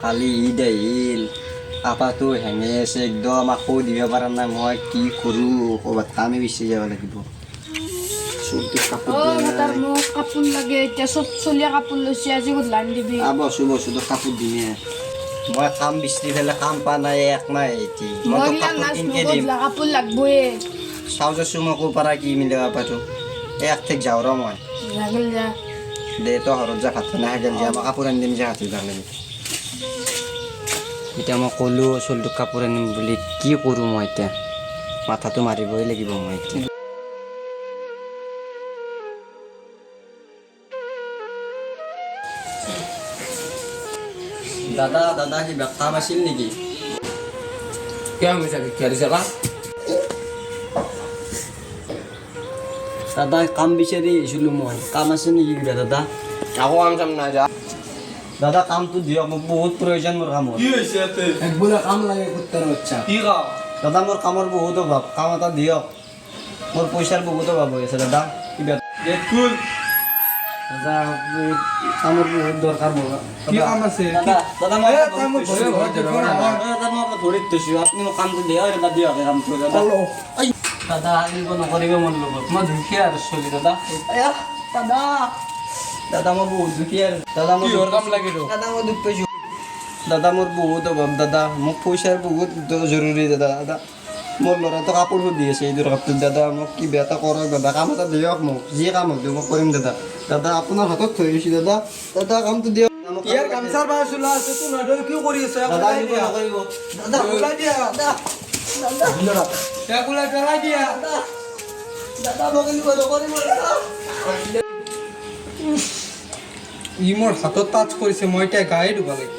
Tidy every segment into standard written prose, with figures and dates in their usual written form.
কালি ঈদ আহিল আপাটো হেঙে আছে একদম আকৌ দিব পৰা নাই মই কি কৰোঁ ক'ৰবাত কামে বিচাৰি যাব লাগিব চুলটো কাপোৰ দিয়া তাৰ নাই মোক কাপোৰ লাগে এতিয়া চব চলিয়ে কাপোৰ লৈছে আজি গধূলি দিবি বস্তু কাপোৰ দিমে মই কাম বিচাৰি পেলাই কাম পোৱা নাই এক নাই এতিয়া মই মই তোক কিনা কাপোৰ নাচ কিনকে দিম নগধলা কাপোৰ লাগবয়ে চাওঁ যাচোন মই ক'ৰ পৰা কি মিলাব পাৰোঁ এক ঠেক যাওঁ ৰ মই লাগিল যা দে তই ঘৰত যা ভাত খানা খাই যা মই কাপোৰ আনি দিম যা হাতত ভাল এতিয়া মই ক'লোঁ চুলটোক কাপোৰ আনিম বুলি কি কৰোঁ মই এতিয়া মাথাটো মাৰিবই লাগিব মই এতিয়া দাদা কিবা কাম আছিল নেকি क्या हमेशा क्या रिसला দাদা কাম বিচাৰি আহিছিলোঁ মই কাম আছে নেকি কিবা দাদা aku am sam na ja দাদা কামটো দিয়ক মোক বহুত প্ৰয়োজন মোৰ কামৰ কি হৈছে তে এক বোলে কাম লাগে কুত্তাৰ বাচ্চা কি কা দাদা মোৰ কামৰ বহুত অভাৱ কাম এটা দিয়ক মোৰ পইচাৰ বহুত অভাৱ হৈ আছে দাদা কিবা গেট কুল দাদা এই কামৰ বহুত দৰকাৰ মোৰ কি কাম আছে দাদা মই এ, তই মোক ভয় ভয় দেখুৱা নাই। দাদা মই ধৰিত থৈছোঁ আপুনি মোক কামটো দিয়ক দাদা দিয়ক এই কামটো দাদা দাদা আহিব নকৰিব মোৰ লগত মই দুখীয়া আৰু চলি দাদা দাদা দাদা মই বহুত দুখীয়া দাদা মই কিহৰ কাম লাগে তোক? দাদা মই দুখ পাইছোঁ দাদা মোৰ বহুত অভাৱ দাদা মোক পইচাৰ বহুত জৰুৰী দাদা মোৰ ল'ৰাটো কাপোৰ সুধি আছে এইযোৰ কাপোৰ দাদা মোক কিবা এটা কৰক দাদা কাম এটা দিয়ক মোক যি কাম হওক দিয়ক মই কৰিম দাদা আপোনাৰ হাতত থৈ গৈছোঁ দাদা কামটো দিয়ক মোক ইয়াৰ গামছাৰ বাৰ চোলা আছে তো নদৈ কি কৰি আছে দাদা আহিব নকৰিব দাদা ওলাই দিয়া এক ওলাই পেলাই দিয়া দাদা মোক আহিব নকৰিব দাদা ই মোৰ হাতত টাচ কৰিছে মই এতিয়া গায়ে ধুব লাগিব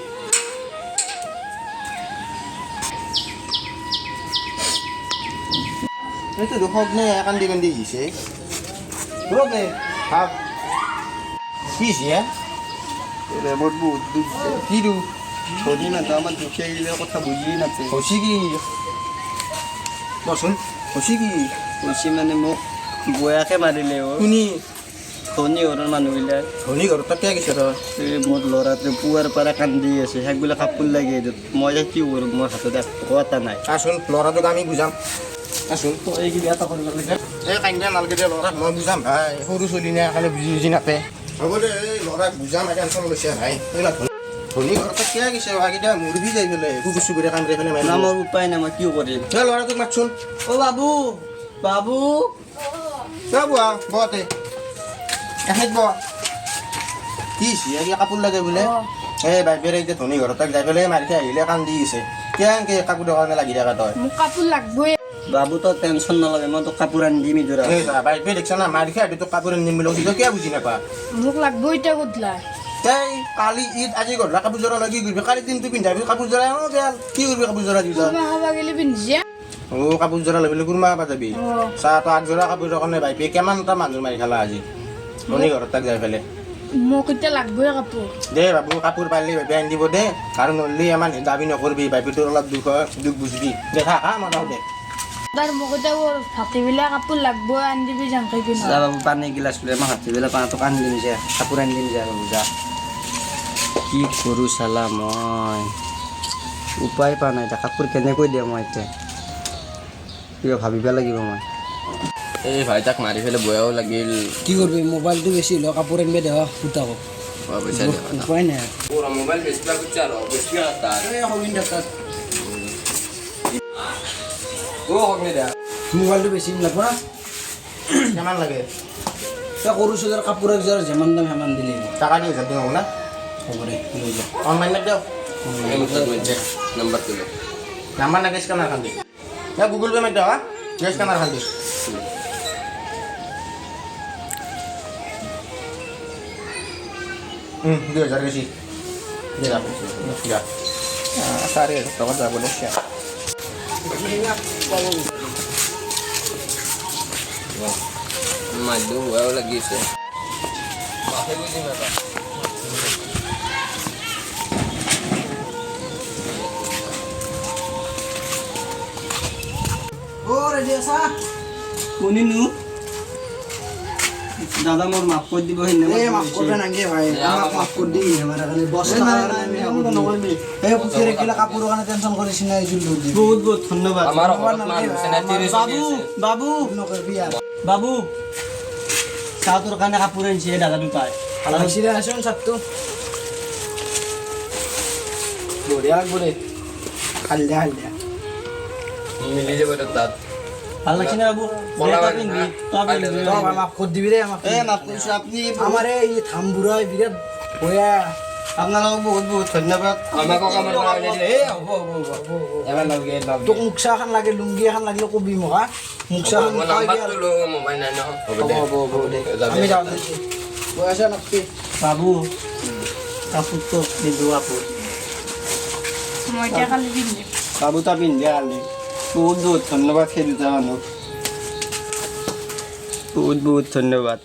এইটো দুখক নে কান্দি কান্দি দিছে ৰ'ব নে ভাব কি হৈছে মোৰ বহুত দুখ কি দুখ ধনী মানুহ আমাৰ দুখীয়া গিলাৰ কথা বুজিয়ে নাপায় হৈছে কি কচোন হৈছে কি কৈছে মানে মোক বয়াকে মাৰিলে শুনি ধনী ঘৰৰ মানুহবিলাক ধনী ঘৰত তাত কিয় গৈছে তই এই মোৰ ল'ৰাটোৱে পুৱাৰ পৰা কান্দি আছে সেইবিলাক কাপোৰ লাগে মই এতিয়া কি কৰোঁ মোৰ হাতত একো এটা নাই আচোন ল'ৰাটোক আমি বুজাম আচোন তই কিবা এটা কৰিব লাগে এই কান্দিয়া নালাগে দে ল'ৰাক মই বুজাম ভাই সৰু চলি নে খালি বুজি নাপায় হ'ব দে এই ল'ৰাক বুজাম টেনশ্যন লৈছে ভাই এইবিলাক ধনী ঘৰত তাত কিয় গৈছে ভাগিটা মুৰ্বি যাই পেলাই কুকুৰ চুকুৰে কাম কৰি পেলাই না মোৰ উপায় নাই মই কি কৰিম এই ল'ৰাটোক মাতচোন অ' বাবু বাবু কিয় বুৱা বতে এখিত ব কি হৈছে কাপোৰ লাগে বোলে এই বাইবেৰে এতিয়া ধনী ঘৰত তাক যাই পেলাই মাৰি থৈ আহিলে কান্দি আছে কেনেকৈ কাপোৰৰ কাৰণে লাগি থাকা তই মোক কাপোৰ লাগবয়ে বাবু তই টেনশ্যন নল'বি মই তোক কাপোৰ আনি দিম ইযোৰা এই বাইবে দেখিছ না মাৰি খাই তোক কাপোৰ আনি দিম বুলি কৈছে তই কিয় বুজি নাপা মোক লাগব এতিয়া গধূলা এই কালি ঈদ আজি গধূলা কাপোৰ যোৰা লৈ কি কৰিবি কালি দিনটো পিন্ধাবি কাপোৰ যোৰা বেয়া কি কৰিবি কাপোৰ যোৰা দি কোনোবা খাবা গেলি পিন্ধিছে অ' কাপোৰ যোৰা লৈ পেলাই কুৰমা খাবা যাবি অঁ চাহ তই আগযোৰা কাপোৰৰ কাৰণে বাইবে কিমানটা মানুহ মাৰি খালা আজি ধনী ঘৰত তাক যাই পেলাই মোক এতিয়া লাগবয়ে কাপোৰ দে বাবু কাপোৰ পাৰিলে বাইবে আনি দিব দে আৰু নহ'লে ইমান দাবী নকৰিবি বাইবেটোৰ অলপ দুখ বুজিবি দে খা খা মই দে তাৰ মোক এতিয়া ভাটিবেলা কাপোৰ লাগবই আনি দিবি জাংকাই পিন্ধা যা বাবু পানী গিলাচ লৈ মই হাতীবেলা পানীটোক আনি দিম যা কাপোৰ আনি দিম যা বাবু যা কি কৰোঁ চালা মই উপায় পোৱা নাই এতিয়া কাপোৰ কেনেকৈ দিওঁ মই এতিয়া কিবা ভাবিব লাগিব মই এই ভাই তাক মাৰি ফেলে বয়াও লাগিল কি করবি মোবাইলটো বেশি ল কাপড় আনবে দেওয়া ফুটাবো পইচা দিব না উপায় নাই পুরা মোবাইল বেচবা করছে আর বেশি কথা ও হগনে দা মোবাইলটো বেশি লাগব না কিমান লাগে তা সৰু চোলাৰ কাপোৰ একযোৰ যিমান দাম সিমান দিলি টাকা দি হাজাৰ দিম না হ'ব দে লৈ যা অনলাইনত দিয়ক এই মতলব মধ্যে নাম্বার তুলো নাম্বাৰ লাগে স্কেনাৰ খান দি গুগল পে' মাৰি দিয়ক হা স্কেনাৰ খান দি 2000 বেশি যা 4,000 টাকা যাবো দেখছি মাইলো বয়াও লাগিছে মাথে বুঝি না ও রেডি আছা কোনিনো দাদা মোর মাফ করে দিব হিনে এ মাফ করবে নাকি ভাই আমাক মাফ করে দিই আমার এখানে বস্তা আমি নকরবি এই পুতির কিলা কাপড় ওখানে টেনশন করিস না এই জুল দি বহুত বহুত ধন্যবাদ আমার ঘৰত মান হৈছে না 30 বাবু বাবু নকরবি আর বাবু চা তোর কানে কাপড় আনছি দাদা বি পায় আলাদা সিরে আসুন সাতু বড়িয়া বড়ে খালদা খালদা মিলি যাব তাত ভালো লাগছে না বাবু বলা তা হয় পিনবি না। তা পিনবি তো ভাই মাফ করে দিবি রে আমাক এ মাফ করছি আপনি আমারে এই থামবুরাই বিরাট হইয়া আপনারাও বহুত বহুত ধন্যবাদ আমাকো কামৰ পৰা উলিয়াই দিলে এই হ'ব এবাৰ লগে লগ তোক মুখা এখন লাগে লুঙ্গি এখন লাগলে কবি মকা মুখা এখন মই নাম্বাৰটো লৈ মোবাইল নাই ন হ'ব দে আমি যাও দেখি বয়সা নকবি বাবু কাপড় তো দিব আপু মই এতিয়া কালি পিন্ধিম বাবু তা পিন্ধে আলি বহুত বহুত ধন্যবাদ সেই দুটা মানুহ বহুত বহুত ধন্যবাদ